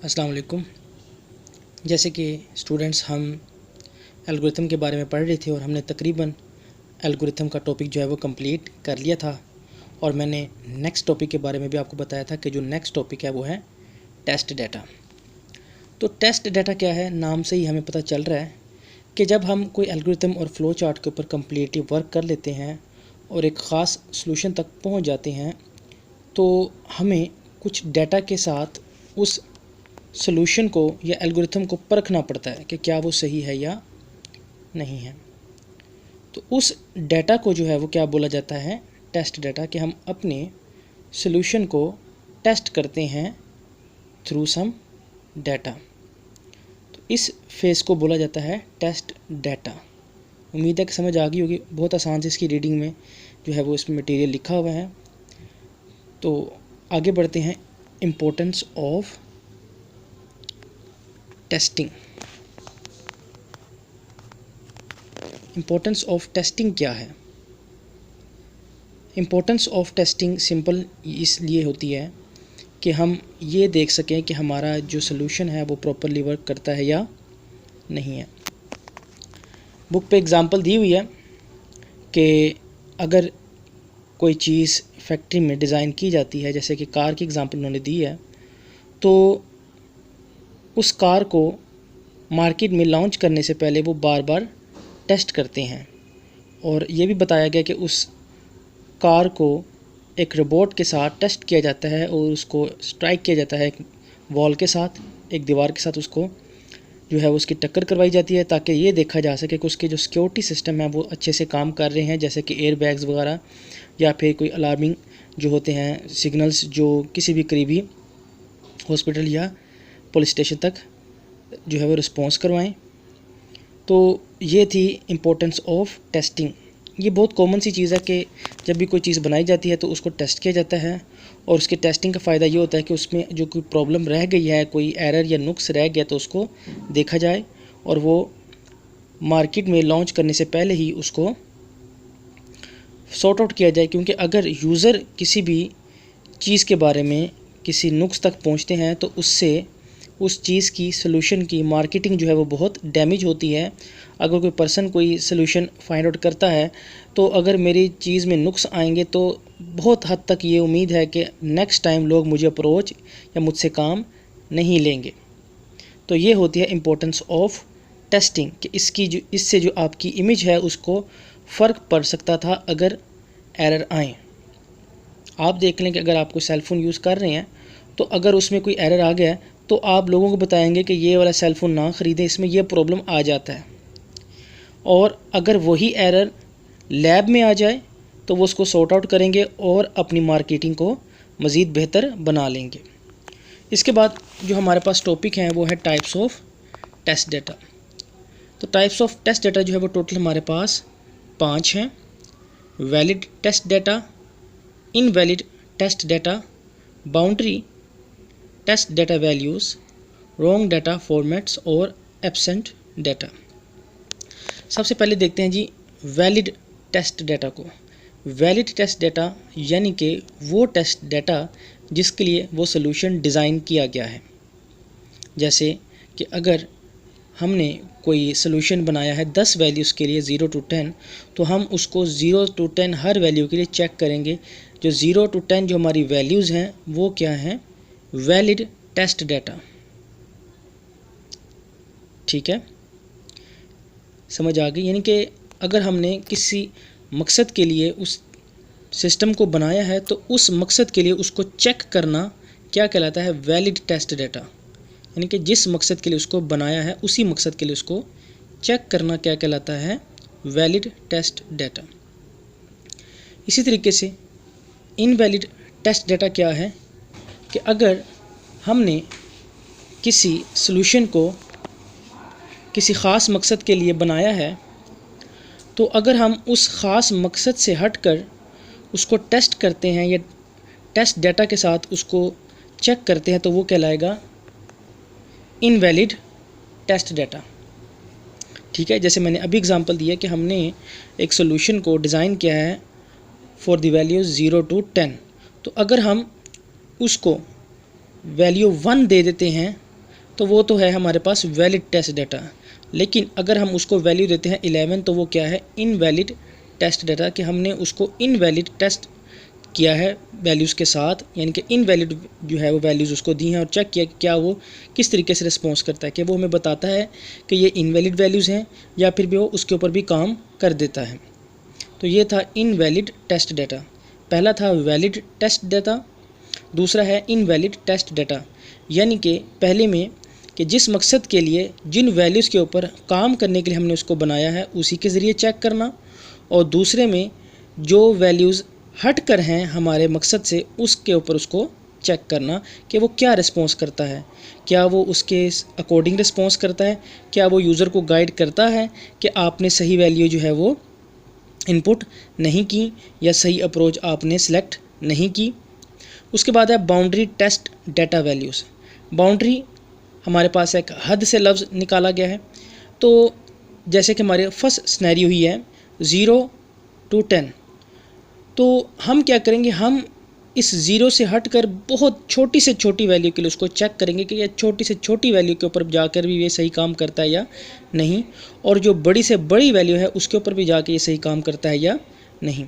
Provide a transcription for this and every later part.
अस्सलाम वालेकुम। जैसे कि स्टूडेंट्स हम एल्गोरिथम के बारे में पढ़ रहे थे और हमने तकरीबन एल्गोरिथम का टॉपिक जो है वो कंप्लीट कर लिया था और मैंने नेक्स्ट टॉपिक के बारे में भी आपको बताया था कि जो नेक्स्ट टॉपिक है वो है टेस्ट डाटा। तो टेस्ट डाटा क्या है, नाम से ही हमें पता चल रहा है कि जब हम कोई एल्गोरिथम और फ्लो चार्ट के ऊपर कम्प्लीटली वर्क कर लेते हैं और एक ख़ास सॉल्यूशन तक पहुंच जाते हैं तो हमें कुछ डाटा के साथ उस सॉल्यूशन को या एल्गोरिथम को परखना पड़ता है कि क्या वो सही है या नहीं है। तो उस डाटा को जो है वो क्या बोला जाता है, टेस्ट डाटा, कि हम अपने सॉल्यूशन को टेस्ट करते हैं थ्रू सम डाटा। तो इस फेज़ को बोला जाता है टेस्ट डाटा। उम्मीद है कि समझ आ गई होगी, बहुत आसान से इसकी रीडिंग में जो है वो इसमें मटेरियल लिखा हुआ है। तो आगे बढ़ते हैं। Importance of testing. Importance of testing क्या है? इम्पोर्टेंस ऑफ टेस्टिंग सिंपल इसलिए होती है कि हम ये देख सकें कि हमारा जो सॉल्यूशन है वो प्रॉपरली वर्क करता है या नहीं है। बुक पे एग्जांपल दी हुई है कि अगर कोई चीज़ फैक्ट्री में डिज़ाइन की जाती है, जैसे कि कार की एग्जांपल उन्होंने दी है, तो उस कार को मार्केट में लॉन्च करने से पहले वो बार बार टेस्ट करते हैं और ये भी बताया गया कि उस कार को एक रोबोट के साथ टेस्ट किया जाता है और उसको स्ट्राइक किया जाता है एक वॉल के साथ, एक दीवार के साथ उसको जो है उसकी टक्कर करवाई जाती है ताकि ये देखा जा सके कि उसके जो सिक्योरिटी सिस्टम है वो अच्छे से काम कर रहे हैं, जैसे कि एयर बैग्स वगैरह या फिर कोई अलार्मिंग जो होते हैं सिग्नल्स जो किसी भी करीबी हॉस्पिटल या पुलिस स्टेशन तक जो है वो रिस्पॉन्स करवाएं। तो ये थी इम्पोर्टेंस ऑफ टेस्टिंग। ये बहुत कॉमन सी चीज़ है कि जब भी कोई चीज़ बनाई जाती है तो उसको टेस्ट किया जाता है और उसके टेस्टिंग का फ़ायदा ये होता है कि उसमें जो कोई प्रॉब्लम रह गई है, कोई एरर या नुक्स रह गया तो उसको देखा जाए और वो मार्केट में लॉन्च करने से पहले ही उसको सॉर्ट आउट किया जाए। क्योंकि अगर यूज़र किसी भी चीज़ के बारे में किसी नुक्स तक पहुंचते हैं तो उससे उस चीज़ की सॉल्यूशन की मार्केटिंग जो है वो बहुत डैमेज होती है। अगर कोई पर्सन कोई सॉल्यूशन फाइंड आउट करता है तो अगर मेरी चीज़ में नुक्स आएंगे तो बहुत हद तक ये उम्मीद है कि नेक्स्ट टाइम लोग मुझे अप्रोच या मुझसे काम नहीं लेंगे। तो ये होती है इम्पोर्टेंस ऑफ टेस्टिंग कि इससे जो आपकी इमेज है उसको फ़र्क पड़ सकता था अगर एरर आए। आप देख लें कि अगर आप कोई सेल फ़ोन यूज़ कर रहे हैं तो अगर उसमें कोई एरर आ गया तो आप लोगों को बताएंगे कि ये वाला सेल फ़ोन ना ख़रीदें, इसमें ये प्रॉब्लम आ जाता है। और अगर वही एरर लैब में आ जाए तो वो उसको सॉर्ट आउट करेंगे और अपनी मार्केटिंग को मज़ीद बेहतर बना लेंगे। इसके बाद जो हमारे पास टॉपिक हैं वो है टाइप्स ऑफ टेस्ट डाटा। तो टाइप्स ऑफ टेस्ट डाटा जो है वो टोटल हमारे पास 5 हैं। Valid test data, invalid test data, boundary test data values, wrong data formats और एब्सेंट डाटा। सबसे पहले देखते हैं जी वैलिड टेस्ट डाटा को। वैलिड टेस्ट डाटा यानी कि वो टेस्ट डाटा जिसके लिए वो सॉल्यूशन डिज़ाइन किया गया है। जैसे कि अगर हमने कोई सॉल्यूशन बनाया है 10 वैल्यूज़ के लिए 0 to 10, तो हम उसको 0 to 10 हर वैल्यू के लिए चेक करेंगे। जो 0 to 10 जो हमारी वैल्यूज़ हैं वो क्या हैं, वैलिड टेस्ट डाटा। ठीक है, समझ आ गई। यानी कि अगर हमने किसी मकसद के लिए उस सिस्टम को बनाया है तो उस मकसद के लिए उसको चेक करना क्या कहलाता है, वैलिड टेस्ट डाटा। यानी कि जिस मकसद के लिए उसको बनाया है उसी मकसद के लिए उसको चेक करना क्या कहलाता है, वैलिड टेस्ट डाटा। इसी तरीके से इनवैलिड टेस्ट डाटा क्या है कि अगर हमने किसी सॉल्यूशन को किसी ख़ास मकसद के लिए बनाया है तो अगर हम उस ख़ास मकसद से हटकर उसको टेस्ट करते हैं या टेस्ट डाटा के साथ उसको चेक करते हैं तो वो कहलाएगा इनवैलिड टेस्ट डाटा। ठीक है, जैसे मैंने अभी एग्जांपल दिया कि हमने एक सॉल्यूशन को डिज़ाइन किया है फॉर द वैल्यूज़ 0 to 10, तो अगर हम उसको वैल्यू 1 दे देते हैं तो वो तो है हमारे पास वैलिड टेस्ट डाटा। लेकिन अगर हम उसको वैल्यू देते हैं 11 तो वो क्या है, इनवैलिड टेस्ट डाटा, कि हमने उसको इनवैलिड टेस्ट किया है वैल्यूज़ के साथ, यानी कि इनवैलिड जो है वो वैल्यूज़ उसको दी हैं और चेक किया कि क्या वो किस तरीके से रिस्पॉन्स करता है, कि वो हमें बताता है कि ये इनवैलिड वैल्यूज़ हैं या फिर भी वो उसके ऊपर भी काम कर देता है। तो ये था इनवैलिड टेस्ट डाटा। पहला था वैलिड टेस्ट डाटा, दूसरा है इनवैलिड टेस्ट डाटा। यानी कि पहले में कि जिस मकसद के लिए जिन वैल्यूज़ के ऊपर काम करने के लिए हमने उसको बनाया है उसी के ज़रिए चेक करना, और दूसरे में जो वैल्यूज़ हट कर हैं हमारे मकसद से उसके ऊपर उसको चेक करना कि वो क्या रिस्पॉन्स करता है, क्या वो उसके अकॉर्डिंग रिस्पॉन्स करता है, क्या वो यूज़र को गाइड करता है कि आपने सही वैल्यू जो है वो इनपुट नहीं की या सही अप्रोच आपने सेलेक्ट नहीं की। उसके बाद है boundary test data values. Boundary हमारे पास एक हद से लफ्ज़ निकाला गया है। तो जैसे कि हमारे फर्स्ट सिनेरियो ही है 0 to 10, तो हम क्या करेंगे, हम इस 0 से हटकर बहुत छोटी से छोटी वैल्यू के लिए उसको चेक करेंगे कि ये छोटी से छोटी वैल्यू के ऊपर जाकर भी ये सही काम करता है या नहीं, और जो बड़ी से बड़ी वैल्यू है उसके ऊपर भी जाके ये सही काम करता है या नहीं।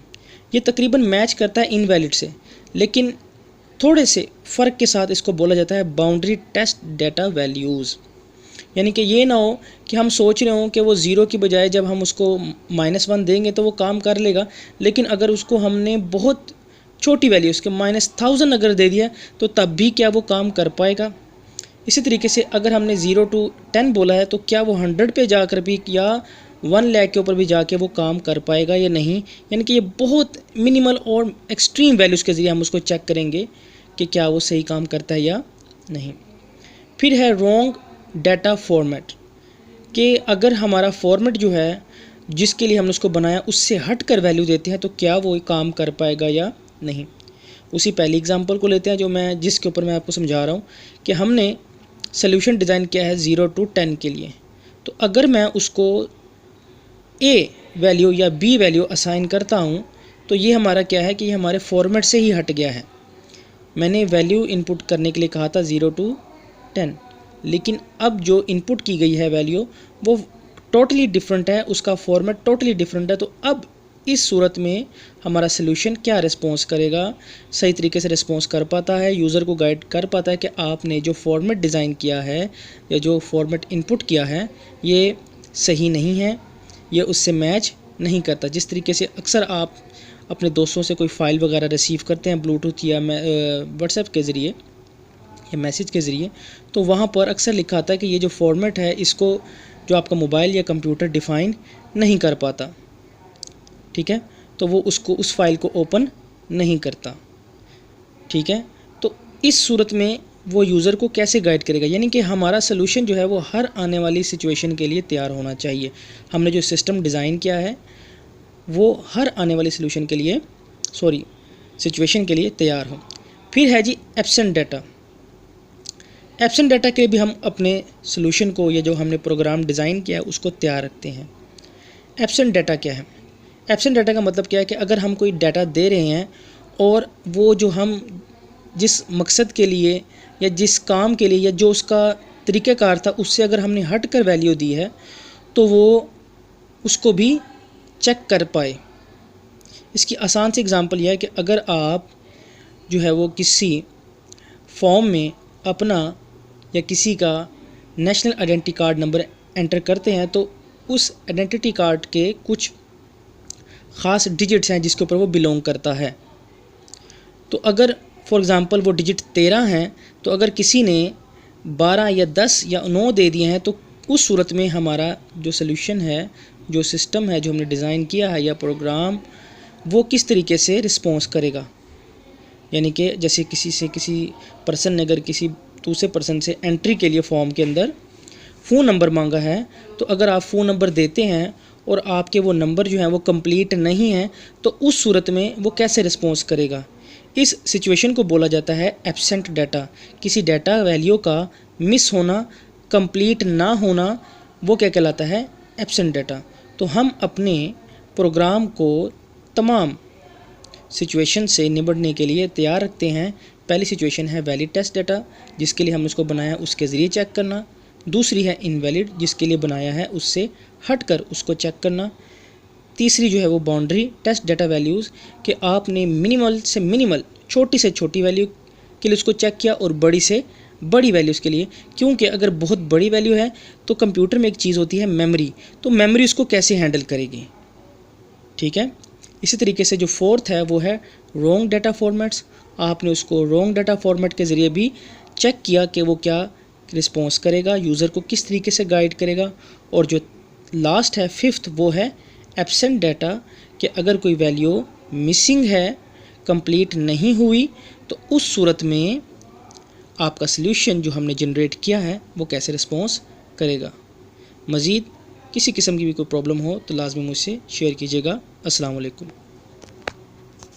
ये तकरीबन मैच करता है इनवैलिड से, लेकिन थोड़े से फ़र्क के साथ इसको बोला जाता है बाउंड्री टेस्ट डाटा वैल्यूज़। यानी कि ये ना हो कि हम सोच रहे हों कि वो 0 की बजाय जब हम उसको -1 देंगे तो वो काम कर लेगा, लेकिन अगर उसको हमने बहुत छोटी वैल्यू उसके -1000 अगर दे दिया तो तब भी क्या वो काम कर पाएगा। इसी तरीके से अगर हमने 0 to 10 बोला है तो क्या वो 100 पे जाकर भी या 1 लाख के ऊपर भी जाके वो काम कर पाएगा या नहीं। यानी कि ये बहुत मिनिमल और एक्सट्रीम वैल्यूज़ के ज़रिए हम उसको चेक करेंगे कि क्या वो सही काम करता है या नहीं। फिर है रॉन्ग डाटा फॉर्मेट, कि अगर हमारा फॉर्मेट जो है जिसके लिए हमने उसको बनाया उससे हट कर वैल्यू देते हैं तो क्या वो काम कर पाएगा या नहीं। उसी पहली एग्जांपल को लेते हैं जो मैं जिसके ऊपर मैं आपको समझा रहा हूँ कि हमने सोल्यूशन डिज़ाइन किया है 0 to 10 के लिए। तो अगर मैं उसको A वैल्यू या B वैल्यू असाइन करता हूँ तो ये हमारा क्या है कि ये हमारे फॉर्मेट से ही हट गया है। मैंने वैल्यू इनपुट करने के लिए कहा था 0 to 10, लेकिन अब जो इनपुट की गई है वैल्यू वो टोटली डिफरेंट है, उसका फॉर्मेट टोटली डिफरेंट है। तो अब इस सूरत में हमारा सलूशन क्या रिस्पॉन्स करेगा, सही तरीके से रिस्पॉन्स कर पाता है, यूज़र को गाइड कर पाता है कि आपने जो फॉर्मेट डिज़ाइन किया है या जो फॉर्मेट इनपुट किया है ये सही नहीं है, ये उससे मैच नहीं करता। जिस तरीके से अक्सर आप अपने दोस्तों से कोई फ़ाइल वगैरह रिसीव करते हैं ब्लूटूथ या व्हाट्सएप के ज़रिए या मैसेज के ज़रिए, तो वहाँ पर अक्सर लिखा आता है कि ये जो फॉर्मेट है इसको जो आपका मोबाइल या कंप्यूटर डिफ़ाइन नहीं कर पाता, ठीक है, तो वो उसको उस फाइल को ओपन नहीं करता, ठीक है। तो इस सूरत में वो यूज़र को कैसे गाइड करेगा, यानी कि हमारा सलूशन जो है वो हर आने वाली सिचुएशन के लिए तैयार होना चाहिए। हमने जो सिस्टम डिज़ाइन किया है वो हर आने वाली सिचुएशन के लिए तैयार हो। फिर है जी एब्सेंट डाटा। एब्सेंट डाटा के लिए भी हम अपने सलूशन को या जो हमने प्रोग्राम डिज़ाइन किया है उसको तैयार रखते हैं। एब्सेंट डाटा क्या है? एब्सेंट डाटा का मतलब क्या है कि अगर हम कोई डाटा दे रहे हैं और वो जो हम जिस मकसद के लिए या जिस काम के लिए या जो उसका तरीक़ाकार था उससे अगर हमने हट कर वैल्यू दी है तो वो उसको भी चेक कर पाए। इसकी आसान सी एग्ज़ाम्पल यह है कि अगर आप जो है वो किसी फॉर्म में अपना या किसी का national identity card number enter करते हैं तो उस आइडेंटिटी कार्ड के कुछ ख़ास डिजिट्स हैं जिसके ऊपर वो बिलोंग करता है। तो अगर फॉर एग्ज़ाम्पल वो डिजिट 13 हैं तो अगर किसी ने 12 या 10 या 9 दे दिए हैं तो उस सूरत में हमारा जो सलूशन है, जो सिस्टम है, जो हमने डिज़ाइन किया है या प्रोग्राम, वो किस तरीके से रिस्पॉन्स करेगा। यानी कि जैसे किसी पर्सन ने अगर किसी दूसरे पर्सन से एंट्री के लिए फॉर्म के अंदर फ़ोन नंबर मांगा है तो अगर आप फ़ोन नंबर देते हैं और आपके वो नंबर जो हैं वो कंप्लीट नहीं हैं तो उस सूरत में वो कैसे रिस्पॉन्स करेगा। इस सिचुएशन को बोला जाता है एब्सेंट डाटा। किसी डाटा वैल्यू का मिस होना, कंप्लीट ना होना, वो क्या कहलाता है? Absent data. तो हम अपने प्रोग्राम को तमाम सिचुएशन से निपटने के लिए तैयार रखते हैं पहली सिचुएशन है वैलिड टेस्ट डाटा, जिसके लिए हमने उसको बनाया उसके ज़रिए चेक करना। दूसरी है इनवैलिड, जिसके लिए बनाया है उससे हटकर उसको चेक करना। तीसरी जो है वो बाउंड्री टेस्ट डाटा वैल्यूज़, कि आपने मिनिमल से मिनिमल, छोटी से छोटी वैल्यू के लिए उसको चेक किया और बड़ी से बड़ी वैल्यूज़ के लिए, क्योंकि अगर बहुत बड़ी वैल्यू है तो कंप्यूटर में एक चीज़ होती है मेमोरी, तो मेमोरी उसको कैसे हैंडल करेगी। ठीक है। इसी तरीके से जो फोर्थ है वो है रॉन्ग डाटा फॉर्मेट्स। आपने उसको रॉन्ग डाटा फॉर्मेट के ज़रिए भी चेक किया कि वो क्या रिस्पॉन्स करेगा, यूज़र को किस तरीके से गाइड करेगा। और जो लास्ट है फिफ्थ, वो है एब्सेंट डाटा, कि अगर कोई वैल्यू मिसिंग है, कंप्लीट नहीं हुई, तो उस सूरत में आपका सल्यूशन जो हमने जनरेट किया है वो कैसे रिस्पॉन्स करेगा। मज़ीद किसी किस्म की भी कोई प्रॉब्लम हो तो लाजमी मुझसे शेयर कीजिएगा। अस्सलाम वालेकुम।